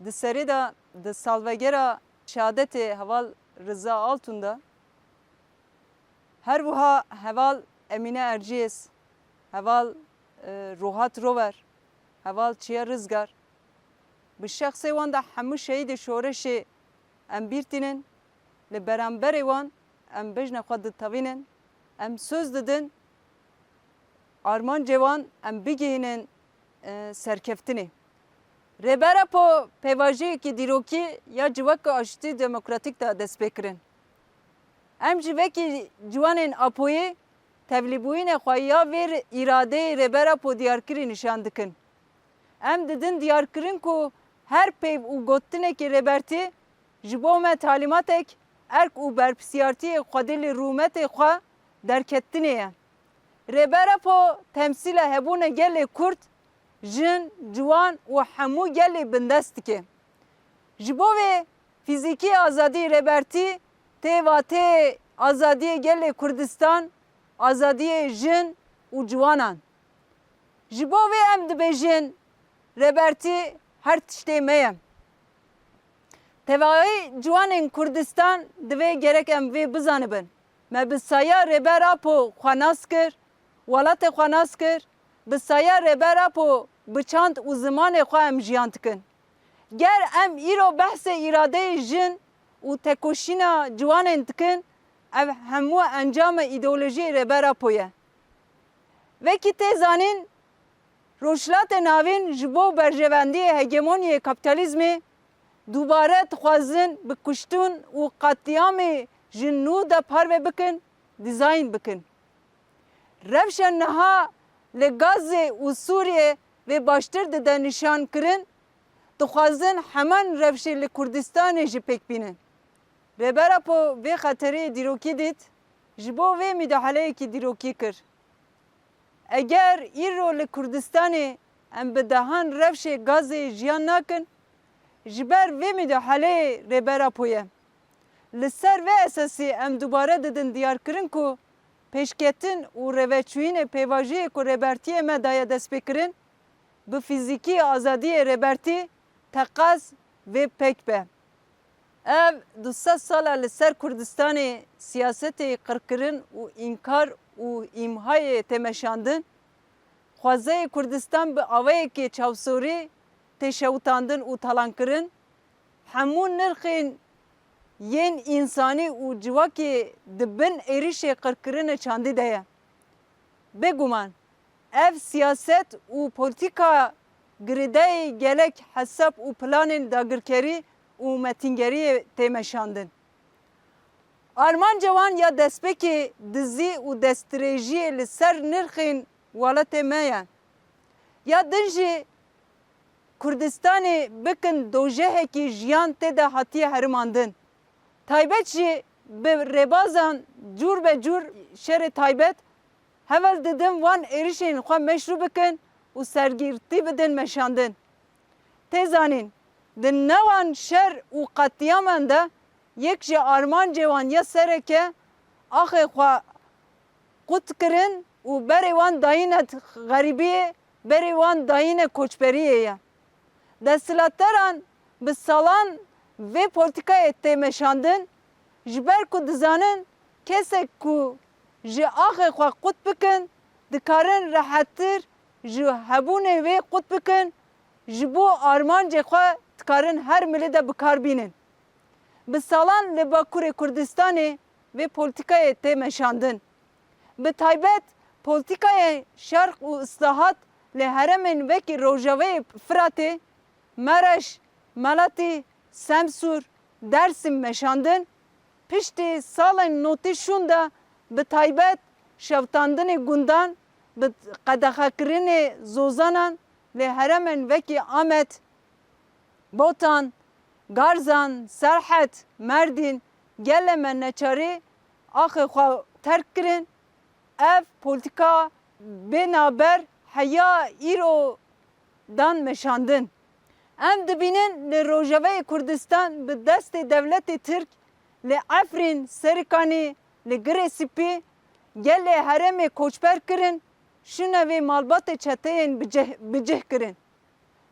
di serê de di salvegera şehadetê heval Rıza Altun'da her wiha heval Emine Erciyes, heval Ruhat Rover, heval Çiya Rızgar bi şexsê wan de hemû şehîdê şoreşê em bîr tînin, li beramberê wan em bejna xwe ditevînin, em söz didin armancê wan em bigihînin serkeftinê. Rêbera po pêvajiyekî dîrokî ya civaka aşitî demokratîk de dest pê kirin. Em ji vekî ciwanên apoyê tevlîbûyînê xwe ya vê îradeyê rêbera po diyarkirî nîşan dikin. Em didin diyarkirin ku her peyv û gotinekî rêbertî ji bo me talîmatek erk û berpirsiyartiyê Xwedê li rûmetê xwe derketinê ye. Rêbera po temsîla hebûna gelê Kurd, jin, ciwan û hemû gelê bindest dike. Ji bo vê fîzîkî azadî rêbertî tê vatê azadiyê gelê Kurdistan, azadiyê jin û ciwanan. Ji bo vê em dibêjin rêbertî her tiştê me ye. Tevahî ciwanên Kurdistan divê gerek em vê bizanibin. Me bi saya rêbera po xwe nas kir, welatê xwe nas kir, bi saya rêbera po bi çand û zimanê xwe em jiyan dikin. Ger em îro behsê îradeyê jin û tekoşîna ciwanên dikin, ev hemû encama îdeolojiyê rêbera po ye. Vekî tê zanîn, rojhilatê navîn ji bo berjevendiyê hegemoniyê kapitalizmê dubare dixwazin bi kuştûn û qetiyamê ji nû de parve bikin, dîzayn bikin. Rewşa niha li Gazê û Sûriyê vê baştir dide nîşankirin, dixwazin heman rewşê li Kurdistanê jî pêk bînin. Rêbera po vê xetereyê dîrokî dît, ji bo vê müdahaleyekî dîrokî kir. Eger îro li Kurdistanê em bi dehan rewşê Gazê jiyan nakin, ji ber vê müdahaleyê rêbera po ye. Li ser vê esasî em dubare didin diyarkirin ku pêşketin û rêveçûyînê pêvajiyê ku rêbertiyê me daye dest pê kirin, bi fîzîkî azadiyê rêbertî teqaz vê pêk be. Ev 200 sala li ser Kurdistanê siyasetê qirkirin û înkar û îmhayê têmeşandin, xwezeyê Kurdistan bi awayekî çavsorî tê şewitandin û talankirin, hemû nirxên yên însanî û civakê di bin êrişê qirkirinê çandî de ye. Bêguman, ev siyaset û polîtika girêdayê gelek hesap û planên dagirkerî û metîngeriyê têmeşandin. Armanca wan ya destpêkê dizî û destdirêjiyê li ser nirxên welatê me ye. Ya din jî Kurdistanê bikin dojehekî jiyan tê de hatiye herimandin. Taybet jî bi rêbazan cûr be cûr şerê taybet hevel didin wan êrişên xwe meşrû bikin û sergirtî bidin meşandin. Tê zanîn, di nevan şer û qetiyaman de yek ji armancê wan ya sereke axê xwe qut kirin û berê wan dayîne xerîbiyê, berê wan dayîne koçberiyê ye. Desthilatdaran bi salan vê polîtikayê têmeşandin, ji ber ku dizanin kesek ku ji axê xwe qut bikin, dikarin rehettir ji hebûnê wê qut bikin, ji bo armancê xwe dikarin her milê de bikar bînin. Bi salan li Bakurê Kurdistanê vê polîtikayê têmeşandin. Bi taybet polîtikayê şerq û islahat li heremên wekî Rojavayê Firatê, Mereş, Melatî, Semsûr, Dêrsim meşandin, piştî salên notî şûn de bi taybet şewitandinê gundan, bi qedexekirinê zozanan li heremên wekî Amed, Botan, Garzan, Serhet, Merdîn, gelê me neçarî axê xwe terk kirin, ev polîtika bênaber heya îrodan meşandin. Em dibînin li Rojavayê Kurdistan bi destê dewletê Tirk li Efrîn, Serîkanê, li Girê Spî gelê herêmê koçber kirin, şûne vê malbatê çeteyên bicih kirin.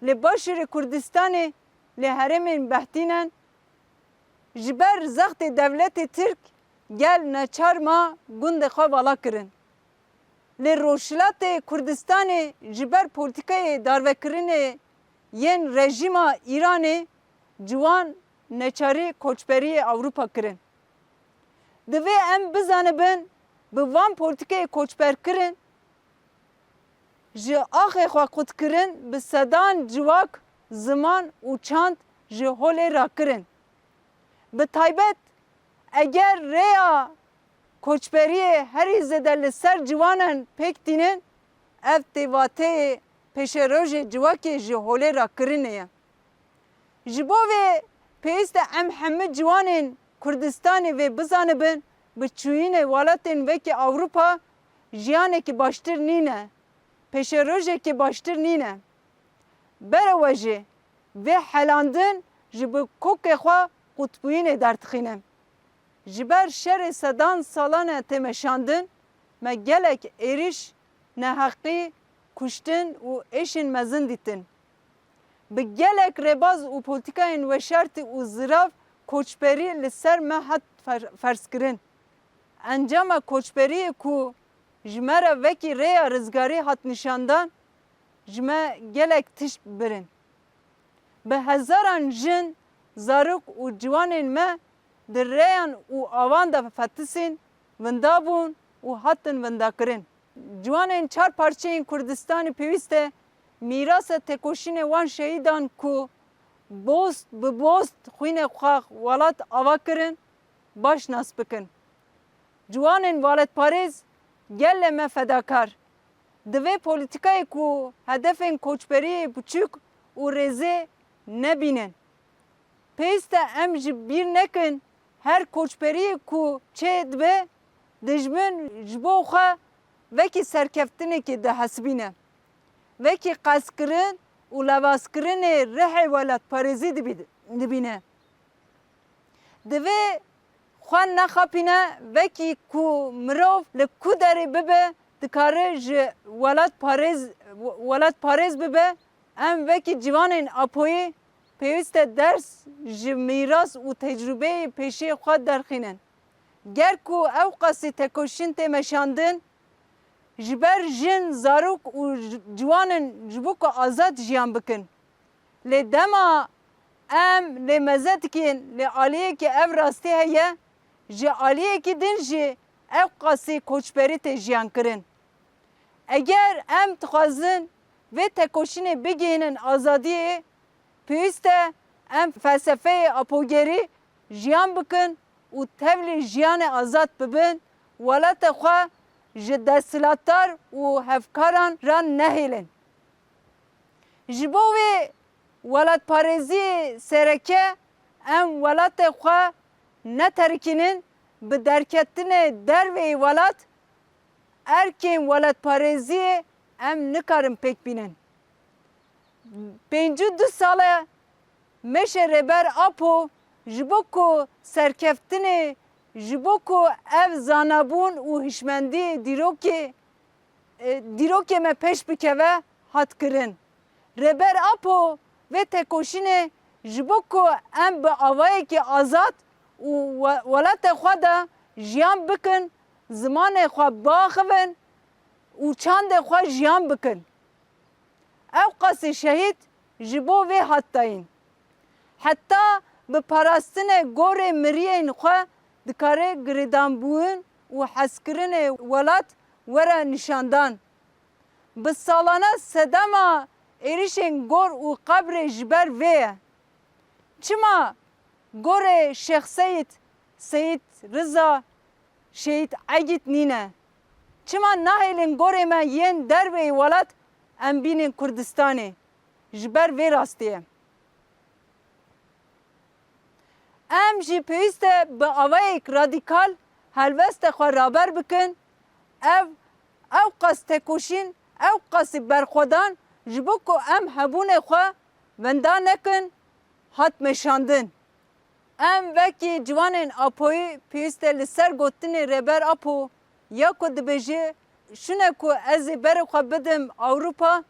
Li Başûrê Kurdistanê li herêmên behtînen ji ber zextê devletê Tirk gel neçarma gundê xwe vala kirin. Li Rojhilatê Kurdistanê ji ber polîtikayê darvekirinê yên rejîma Îranê ciwan neçarî koçberiyê Ewropa kirin. Divê em bizanibin bi van polîtikayê koçberkirin ji axê xwe qutkirin bi sedan civak, ziman û çand ji holê rakirin. Bi taybet eger rêya koçberiyê herî zêde li ser ciwanan pêk tînin, ev têvateyê pêşerojê civakê ji holê rakirinê ye. Ji bo vê pêwîst e em hemû ciwanên Kurdistanê vê bizanibin bi çûyînê welatên vekî Ewropa jiyanekî baştir nîne, pêşerojekî baştir nîne. Berewe jî vê helandin ji bi kokê xwe qutbûyînê derdixîne. Ji ber şerê sedan salan e têmeşandin, me gelek êriş, neheqî, kuştin û êşên mezin dîtin. Bi gelek rêbaz û polîtikayên weşartî û zirav koçberî li ser me hat ferskirin. Encama koçberiyê ku ji me re vekî rêya rizgarî hat nîşandan, ji me gelek tişt birin. Bi hezaran jin, zarok û ciwanên me di rêyan û avan de fetisîn, winda bûn û hatin windakirin. Ciwanên çar parçeyên Kurdistanê pêwîst e mîrasa têkoşînê wan şehîdan ku bost bi bost xwînê xwe welat ava kirin, baş nas bikin. Ciwanên waletparêz gelle me fedakar. Divê polîtikayê ku hedefên koçberiyê biçûk û rêzê nebînin. Pêwîst e em ji bîr nekin her koçberiyê ku çê dibe dijmin ji bo xwe vekî serkeftinekê dihesibîne. Vekî qeskirin û levazkirinê rihê welatparêzî dibîne. Divê xwe nexapîne vekî ku mirov li ku derê bibe dikare ji welatparêz bibe, em vekî ciwanên Apoyê pêwîst e ders ji mîras û tecrübeyê pêşê xwe derxînin. Ger ku ew qasî tekoşîn tê meşandin, ji ber jin, zarok û ciwanin ji bo ku azad jiyan bikin. Lê dema em lê meze dikên lê aliyekî ev rastî heye, ji aliyekî din jî ew qasî koçberî tê jiyan kirin. Eger em dixwazin vê tekoşînê bigihînin azadiyê, pêwîst e em felsefeyê apogerî jiyan bikin û tevlî jiyanê azad bibin, welatê xwe ji desthilatdar û hevkaran re nehêlin. Ji bo vê welatparêziyê sereke em welatê xwe neterkînin, bi derketinê derveyê welat, erkên welatparêziyê em nikarin pêk bînin. 52 sal e meşe rêber Apo ji bo ku serkeftinê, ji bo ku ev zanabûn û hişmendiyê dîrokê me pêş bikeve hat kirin. Rêber Apo vê tekoşînê ji bo ku em bi avayekî azad û welatê xwe de jiyan bikin, zimanê xwe biaxivin û çandê xwe jiyan bikin. Ew qasî şehîd ji bo vê hat dayîn. Heta bi parastinê gorê miriyên xwe dikare girêdanbûn û hezkirinê welat were nîşandan. Bi salana sedema êrişên gor û qebrê ji ber vê ye. Çima gorê Şex Seyid Riza Şehîd Egît nîne? Çima nahêlin gorê me yên derveyê welat em bînin Kurdistanê? Ji ber vê rastî ye. Em jî pêwîst e bi avayek radîkal helbestê xwe raber bikin, ew qas tekoşîn, ew qasî berxwedan ji bo ku em hebûnê xwe wenda nekin, hat meşandin. Em vekî ciwanên Apoyê pêwîst e li ser gotinê rêber Apo ya ku dibêje şune ku ez ê berê xwe bidim Ewropa,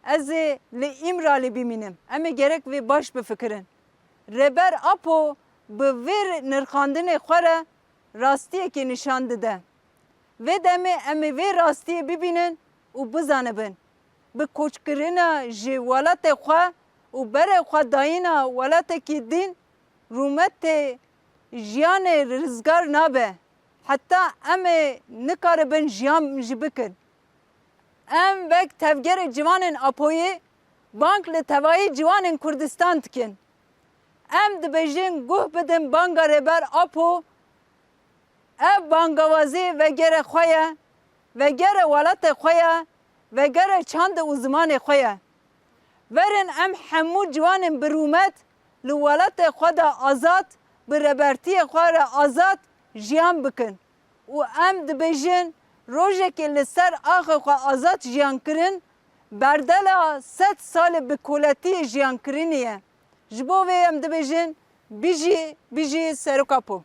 ez ê li İmralê bimînim. Em ê gerek vê baş bifikirin. reber apo bi vê nirxandinê xwe re rastiyekê nişan dide. Vê demê em ê vê rastiyê bibînin û bizanibin. Bi koçkirina ji welatê xwe û berê xwe dayîna welatekî din rûmetê jiyanê rizgar nabe. Heta em ê nikaribin jiyan jî bikin. Em wek tevgerê ciwanên Apoyê bank li tevayê ciwanên Kurdistan dikin. Em dibêjin guh bidin banka rêber Apo ev bankawazî vegerê xwe ye, vegerê welatê xwe ye, vegerê çandê û zimanê xwe ye. Verin em hemû ciwanên bi rûmet li welatê xwe de azad, bi rebertiyê xwe re azad jiyan bikin. û em dibêjin rojekê li ser axê xwe azad jiyankirin, berdela 100 salê bi koletiyê jiyankirinê ye. Ji bo vê em dibêjin bijî seroka po.